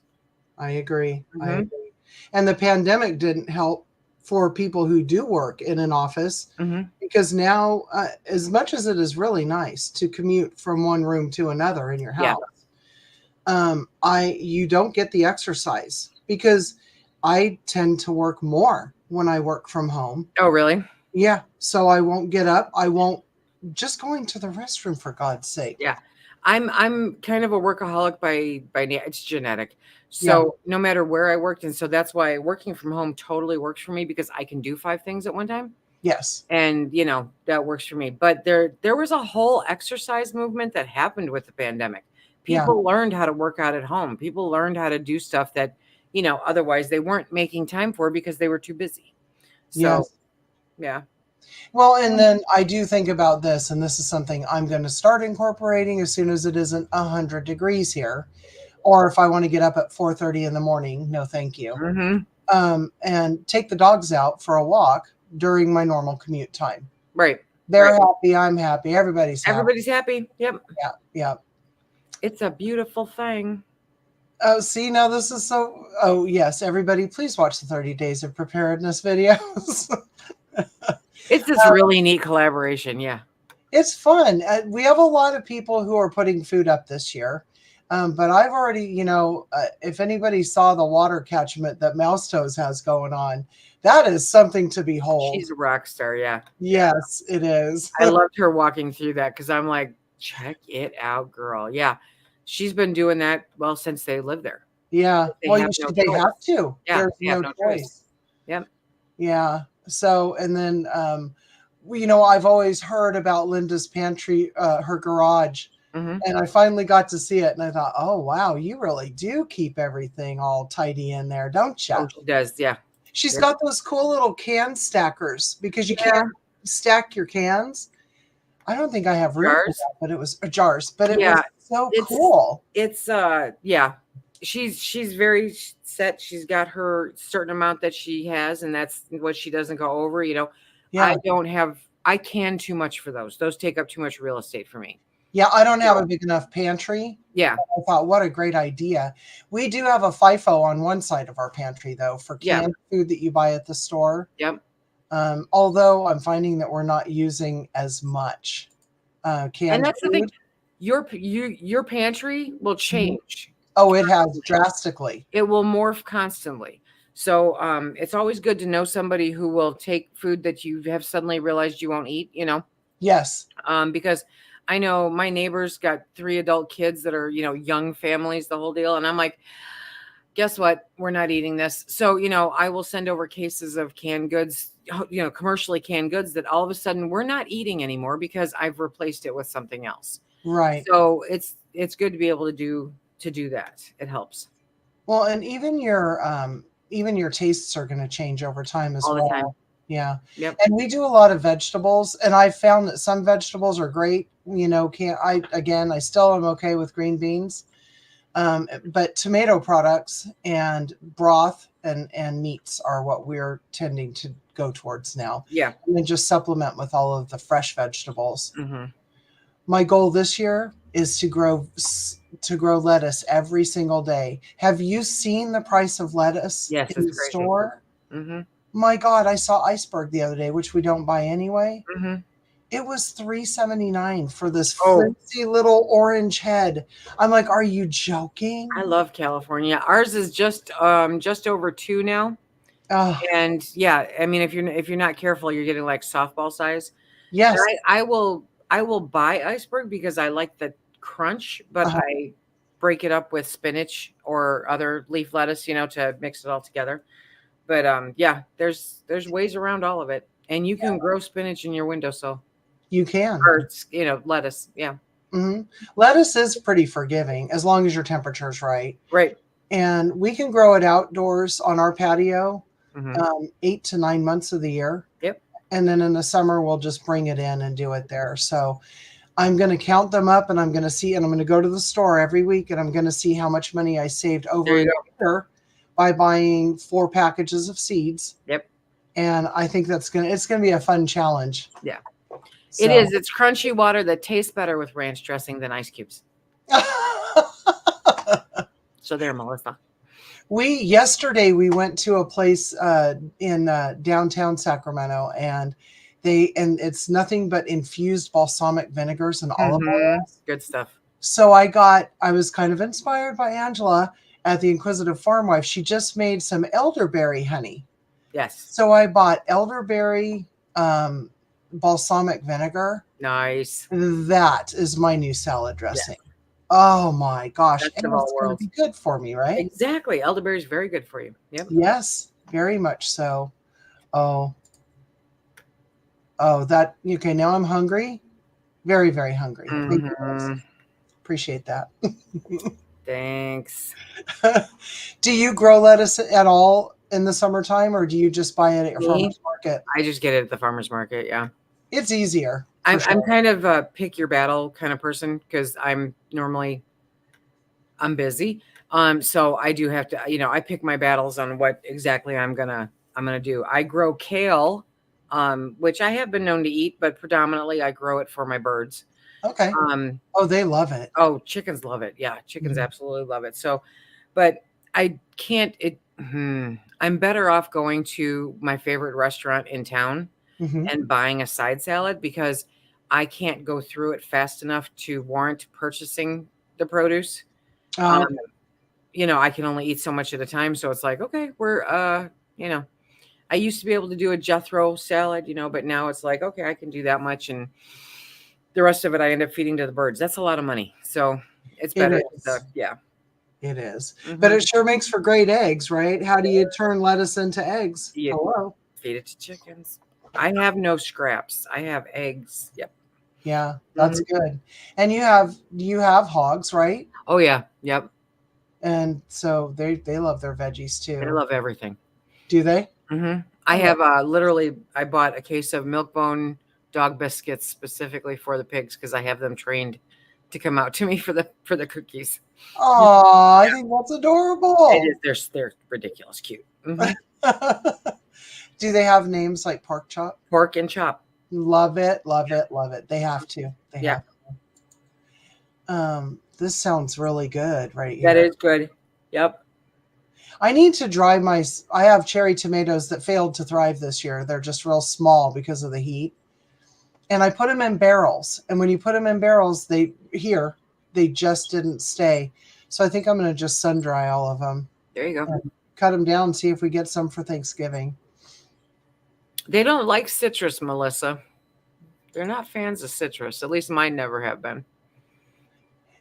I agree. I Mhm. agree. And the pandemic didn't help for people who do work in an office Mhm. because now, as much as it is really nice to commute from one room to another in your Yeah. house, I you don't get the exercise because I tend to work more when I work from home. Oh, really? Yeah, so I won't get up. I won't just going to the restroom for God's sake. Yeah. I'm kind of a workaholic it's genetic. Yeah. So no matter where I worked, and so that's why working from home totally works for me, because I can do 5 things at one time. Yes. And that works for me. But there was a whole exercise movement that happened with the pandemic. Yeah. People learned how to work out at home. People learned how to do stuff that, otherwise they weren't making time for because they were too busy. So, Yes. yeah. Well, and then I do think about this, and this is something I'm going to start incorporating as soon as it isn't 100 degrees here, or if I want to get up at 4:30 in the morning. No, thank you. Mhm. And take the dogs out for a walk during my normal commute time. Right. They're Right. happy. I'm happy. Everybody's happy. Everybody's happy. Yep. Yeah. Yeah. It's a beautiful thing. Oh, see, now this is so. Oh, yes. Everybody, please watch the 30 Days of Preparedness videos. It's this really neat collaboration. Yeah. It's fun. We have a lot of people who are putting food up this year. But I've already, if anybody saw the water catchment that Mouse Toes has going on, that is something to behold. She's a rock star. Yeah. Yes, it is. I loved her walking through that because I'm like, check it out, girl. Yeah. She's been doing that, well, since they live there. Yeah. They Well, have no they choice. have to. Yeah, There's they have no no choice. choice. Yep. Yeah. So, and then, I've always heard about Linda's pantry, her garage, Mhm. and I finally got to see it, and I thought, oh wow, you really do keep everything all tidy in there, don't you? Oh, she does. Yeah. She's Yeah. got those cool little can stackers because you Yeah. can't stack your cans. I don't think I have room for Jars. that, but it was jars, but it was Yeah. so It's cool. it's yeah. She's very set. She's got her certain amount that she has, and that's what she doesn't go over. Yeah. I can too much for those. Those take up too much real estate for me. Yeah, I don't have So, a big enough pantry. yeah. I thought, what a great idea. We do have a FIFO on one side of our pantry, though, for Yeah. canned food that you buy at the store. Yep. Although I'm finding that we're not using as much And canned that's the thing. food. Your pantry will change. Oh, it has drastically. It will morph constantly. So it's always good to know somebody who will take food that you have suddenly realized you won't eat, Yes. because I know my neighbors got 3 adult kids that are, young families, the whole deal. And I'm like, guess what? We're not eating this. So, I will send over cases of canned goods, commercially canned goods that all of a sudden we're not eating anymore because I've replaced it with something else. Right. So it's good to be able to do that. It helps. Well, and even your tastes are going to change over time as All the well. time. Yeah. Yep. And we do a lot of vegetables, and I found that some vegetables are great. I still am okay with green beans. But tomato products and broth and meats are what we're tending to go towards now. Yeah. And then just supplement with all of the fresh vegetables. Mm-hmm. My goal this year is to grow lettuce every single day. Have you seen the price of lettuce Yes, in the it's crazy. store? Mm-hmm. My God, I saw iceberg the other day, which we don't buy anyway. Mm-hmm. It was $3.79 for this Oh. fancy little orange head. I'm like, are you joking? I love California. Ours is just over 2 now. Oh, And yeah, I mean, if you're not careful, you're getting like softball size. yes. And I will buy iceberg because I like the crunch, but Uh-huh. I break it up with spinach or other leaf lettuce, to mix it all together. But yeah, there's ways around all of it, and you can grow spinach in your windowsill You can. or lettuce. Yeah. hmm Lettuce is pretty forgiving as long as your temperature's right. Right. And we can grow it outdoors on our patio Mm-hmm. 8 to 9 months of the year. Yep. And then in the summer, we'll just bring it in and do it there. So I'm going to count them up, and I'm going to see, and I'm going to go to the store every week, and I'm going to see how much money I saved There over a you go. year by buying 4 packages of seeds. Yep. And I think it's going to be a fun challenge. Yeah. So. It is. It's crunchy water that tastes better with ranch dressing than ice cubes. So there, Melissa. Yesterday we went to a place in downtown Sacramento, and it's nothing but infused balsamic vinegars and olive oil. Good stuff. So I was kind of inspired by Angela at the Inquisitive Farm Wife. She just made some elderberry honey. Yes. So I bought elderberry balsamic vinegar. Nice. That is my new salad dressing. Yes. Oh my gosh. Best and of all it's going to be good for me, right? Exactly. Elderberry is very good for you. Yep. Yes, very much so. Oh, that, okay, now I'm hungry. Very, very hungry. Thank you. Appreciate that. Thanks. Do you grow lettuce at all in the summertime, or do you just buy it at your farmer's market? I just get it at the farmer's market, yeah. It's easier. I'm kind of a pick your battle kind of person, because I'm busy. So I do have to, I pick my battles on what exactly I'm gonna do. I grow kale, which I have been known to eat, but predominantly I grow it for my birds. Okay. Oh, they love it. Oh, chickens love it. Yeah, chickens absolutely love it. So, but I can't. I'm better off going to my favorite restaurant in town and buying a side salad, because I can't go through it fast enough to warrant purchasing the produce. I can only eat so much at a time. So it's like, okay, I used to be able to do a Jethro salad, but now it's like, okay, I can do that much. And the rest of it, I end up feeding to the birds. That's a lot of money. So it's better. It is. But it sure makes for great eggs, right? How do you turn lettuce into eggs? Hello. Feed it to chickens. I have no scraps. I have eggs. Yep. Yeah, that's good. And you have hogs, right? Oh yeah. Yep. And so they love their veggies too. They love everything. Do they? I have I bought a case of Milk-Bone dog biscuits specifically for the pigs, because I have them trained to come out to me for the cookies. Oh, I think that's adorable. It is. They're ridiculous cute. Do they have names like Pork Chop? Pork and Chop. Love it, love it, love it. They have to. This sounds really good right here. That is good. Yep. I need to I have cherry tomatoes that failed to thrive this year. They're just real small because of the heat. And I put them in barrels. And when you put them in barrels, they just didn't stay. So I think I'm going to just sun dry all of them. There you go. Cut them down, see if we get some for Thanksgiving. They don't like citrus, Melissa. They're not fans of citrus. At least mine never have been.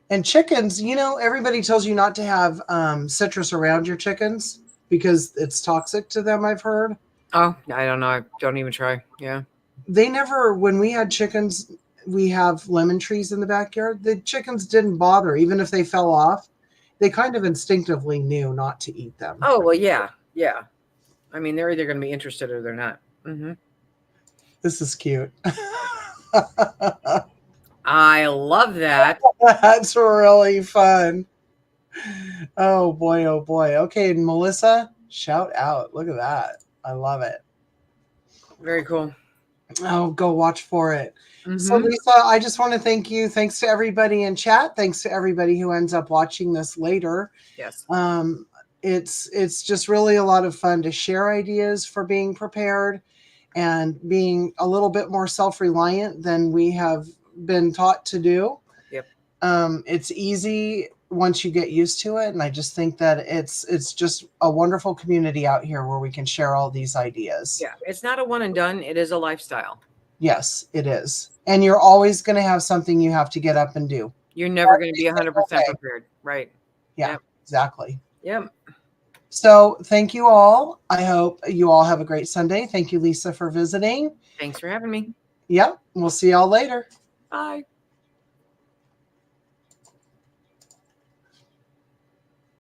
And chickens, everybody tells you not to have citrus around your chickens because it's toxic to them, I've heard. Oh, I don't know. I don't even try. Yeah. When we had chickens, we have lemon trees in the backyard. The chickens didn't bother. Even if they fell off, they kind of instinctively knew not to eat them. Oh, well, yeah. Yeah. I mean, they're either going to be interested or they're not. This is cute. I love that. That's really fun. Oh boy. Okay, Melissa, shout out. Look at that. I love it. Very cool. Oh, go watch for it. So Lisa, I just want to thank you. Thanks to everybody in chat. Thanks to everybody who ends up watching this later. Yes. It's just really a lot of fun to share ideas for being prepared and being a little bit more self-reliant than we have been taught to do. Yep. It's easy once you get used to it. And I just think that it's just a wonderful community out here where we can share all these ideas. Yeah. It's not a one and done. It is a lifestyle. Yes, it is. And you're always going to have something you have to get up and do. You're never going to be 100% prepared. Right. Yeah, yep. Exactly. Yep. So thank you all. I hope you all have a great Sunday. Thank you, Lisa, for visiting. Thanks for having me. Yep. We'll see y'all later. Bye.